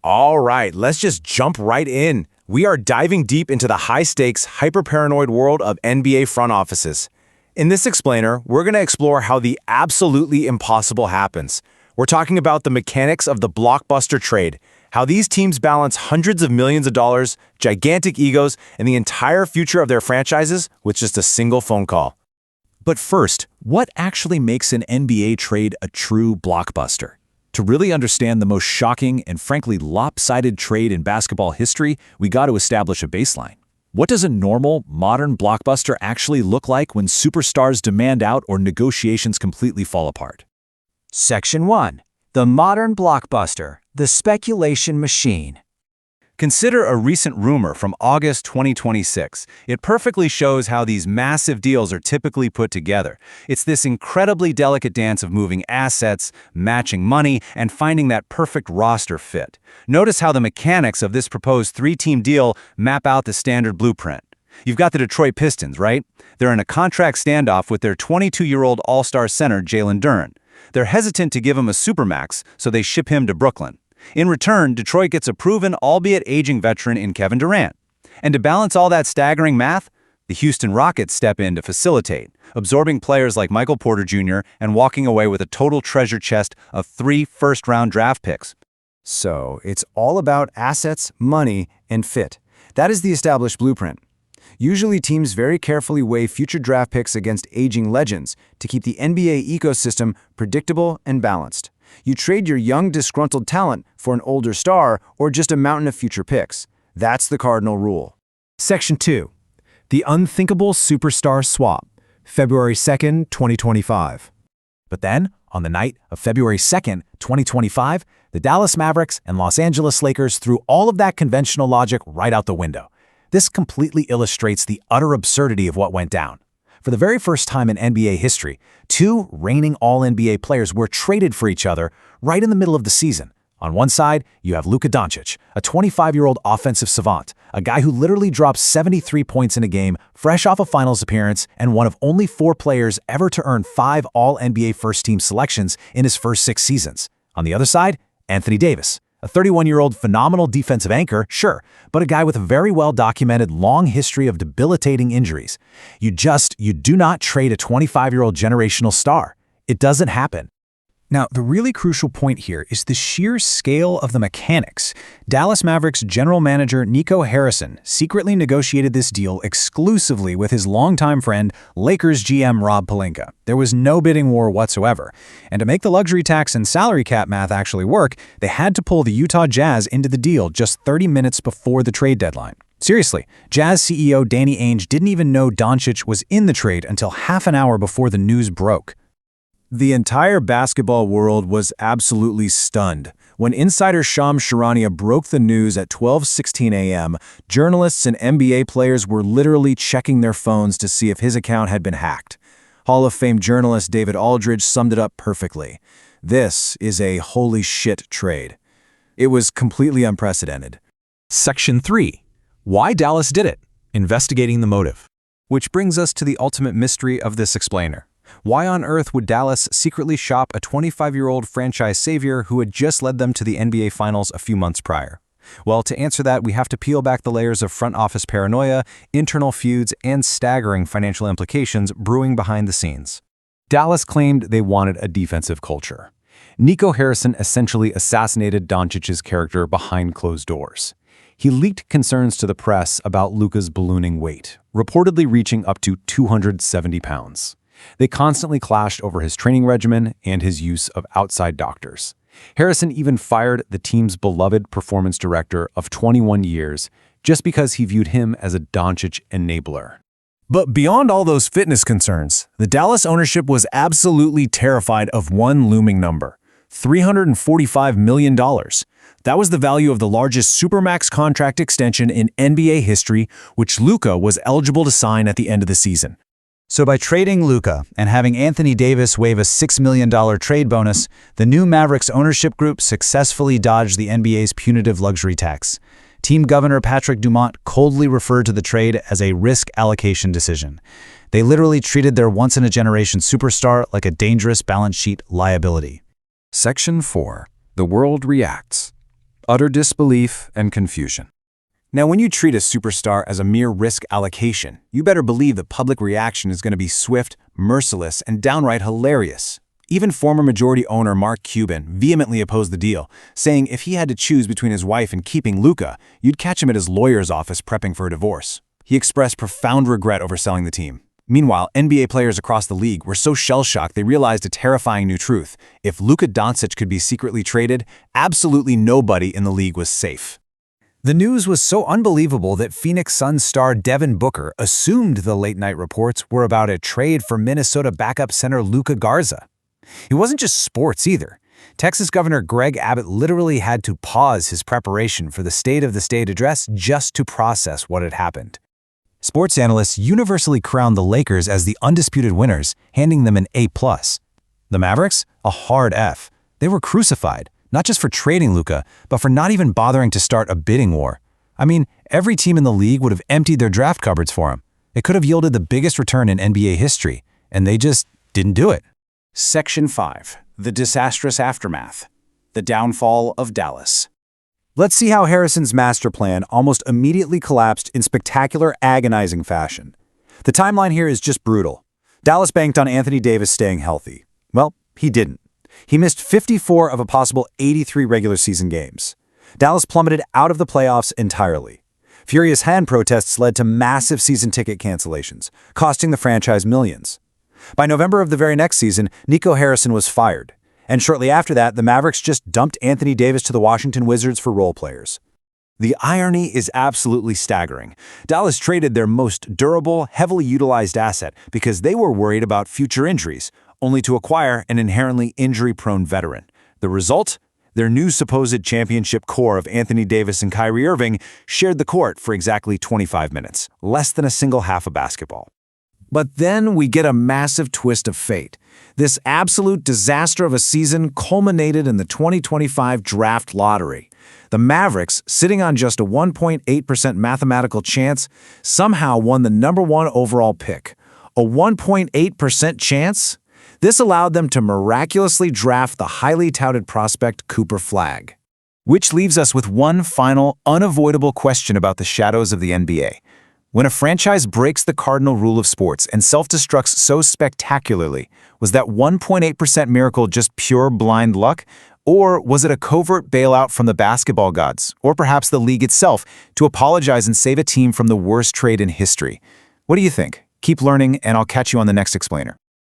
All right, let's just jump right in. We are diving deep into the high-stakes, hyper-paranoid world of NBA front offices. In this explainer, we're going to explore how the absolutely impossible happens. We're talking about the mechanics of the Blockbuster Trade, how these teams balance hundreds of millions of dollars, gigantic egos, and the entire future of their franchises with just a single phone call. But first, what actually makes an NBA trade a true blockbuster? To really understand the most shocking and frankly lopsided trade in basketball history, we got to establish a baseline. What does a normal, modern blockbuster actually look like when superstars demand out or negotiations completely fall apart? Section 1. The modern blockbuster, the speculation machine. Consider a recent rumor from August 2026. It perfectly shows how these massive deals are typically put together. It's this incredibly delicate dance of moving assets, matching money, and finding that perfect roster fit. Notice how the mechanics of this proposed three-team deal map out the standard blueprint. You've got the Detroit Pistons, right? They're in a contract standoff with their 22-year-old all-star center, Jalen Duren. They're hesitant to give him a supermax, so they ship him to Brooklyn. In return, Detroit gets a proven, albeit aging veteran in Kevin Durant. And to balance all that staggering math, the Houston Rockets step in to facilitate, absorbing players like Michael Porter Jr. and walking away with a total treasure chest of 3 first-round draft picks. So, it's all about assets, money, and fit. That is the established blueprint. Usually, teams very carefully weigh future draft picks against aging legends to keep the NBA ecosystem predictable and balanced. You trade your young, disgruntled talent for an older star or just a mountain of future picks. That's the cardinal rule. Section 2. The unthinkable superstar swap, February 2nd, 2025. But then, on the night of February 2nd, 2025, the Dallas Mavericks and Los Angeles Lakers threw all of that conventional logic right out the window. This completely illustrates the utter absurdity of what went down. For the very first time in NBA history, 2 reigning All-NBA players were traded for each other right in the middle of the season. On one side, you have Luka Doncic, a 25-year-old offensive savant, a guy who literally dropped 73 points in a game, fresh off a finals appearance, and one of only 4 players ever to earn 5 All-NBA first-team selections in his first 6 seasons. On the other side, Anthony Davis, a 31-year-old phenomenal defensive anchor, sure, but a guy with a very well-documented long history of debilitating injuries. You do not trade a 25-year-old generational star. It doesn't happen. Now, the really crucial point here is the sheer scale of the mechanics. Dallas Mavericks general manager Nico Harrison secretly negotiated this deal exclusively with his longtime friend, Lakers GM Rob Pelinka. There was no bidding war whatsoever. And to make the luxury tax and salary cap math actually work, they had to pull the Utah Jazz into the deal just 30 minutes before the trade deadline. Seriously, Jazz CEO Danny Ainge didn't even know Doncic was in the trade until half an hour before the news broke. The entire basketball world was absolutely stunned. When insider Shams Charania broke the news at 12:16 a.m., journalists and NBA players were literally checking their phones to see if his account had been hacked. Hall of Fame journalist David Aldridge summed it up perfectly. This is a holy shit trade. It was completely unprecedented. Section 3. Why Dallas did it. Investigating the motive. Which brings us to the ultimate mystery of this explainer. Why on earth would Dallas secretly shop a 25-year-old franchise savior who had just led them to the NBA Finals a few months prior? Well, to answer that, we have to peel back the layers of front office paranoia, internal feuds, and staggering financial implications brewing behind the scenes. Dallas claimed they wanted a defensive culture. Nico Harrison essentially assassinated Doncic's character behind closed doors. He leaked concerns to the press about Luka's ballooning weight, reportedly reaching up to 270 pounds. They constantly clashed over his training regimen and his use of outside doctors. Harrison even fired the team's beloved performance director of 21 years just because he viewed him as a Doncic enabler. But beyond all those fitness concerns, the Dallas ownership was absolutely terrified of one looming number: $345 million. That was the value of the largest Supermax contract extension in NBA history, which Luka was eligible to sign at the end of the season. So by trading Luka and having Anthony Davis waive a $6 million trade bonus, the new Mavericks ownership group successfully dodged the NBA's punitive luxury tax. Team Governor Patrick Dumont coldly referred to the trade as a risk allocation decision. They literally treated their once-in-a-generation superstar like a dangerous balance sheet liability. Section 4. The world reacts. Utter disbelief and confusion. Now, when you treat a superstar as a mere risk allocation, you better believe the public reaction is going to be swift, merciless, and downright hilarious. Even former majority owner Mark Cuban vehemently opposed the deal, saying if he had to choose between his wife and keeping Luka, you'd catch him at his lawyer's office prepping for a divorce. He expressed profound regret over selling the team. Meanwhile, NBA players across the league were so shell-shocked they realized a terrifying new truth. If Luka Doncic could be secretly traded, absolutely nobody in the league was safe. The news was so unbelievable that Phoenix Suns star Devin Booker assumed the late-night reports were about a trade for Minnesota backup center Luka Garza. It wasn't just sports either. Texas Governor Greg Abbott literally had to pause his preparation for the State of the State address just to process what had happened. Sports analysts universally crowned the Lakers as the undisputed winners, handing them an A+. The Mavericks? A hard F. They were crucified, not just for trading Luka, but for not even bothering to start a bidding war. I mean, every team in the league would have emptied their draft cupboards for him. It could have yielded the biggest return in NBA history, and they just didn't do it. Section 5. The Disastrous Aftermath. The Downfall of Dallas. Let's see how Harrison's master plan almost immediately collapsed in spectacular, agonizing fashion. The timeline here is just brutal. Dallas banked on Anthony Davis staying healthy. Well, he didn't. He missed 54 of a possible 83 regular season games. Dallas plummeted out of the playoffs entirely. Furious hand protests led to massive season ticket cancellations, costing the franchise millions. By November of the very next season, Nico Harrison was fired. And shortly after that, the Mavericks just dumped Anthony Davis to the Washington Wizards for role players. The irony is absolutely staggering. Dallas traded their most durable, heavily utilized asset because they were worried about future injuries, only to acquire an inherently injury-prone veteran. The result? Their new supposed championship core of Anthony Davis and Kyrie Irving shared the court for exactly 25 minutes, less than a single half of basketball. But then we get a massive twist of fate. This absolute disaster of a season culminated in the 2025 draft lottery. The Mavericks, sitting on just a 1.8% mathematical chance, somehow won the #1 overall pick. A 1.8% chance? This allowed them to miraculously draft the highly touted prospect Cooper Flagg. Which leaves us with one final, unavoidable question about the shadows of the NBA. When a franchise breaks the cardinal rule of sports and self-destructs so spectacularly, was that 1.8% miracle just pure blind luck? Or was it a covert bailout from the basketball gods, or perhaps the league itself, to apologize and save a team from the worst trade in history? What do you think? Keep learning, and I'll catch you on the next explainer.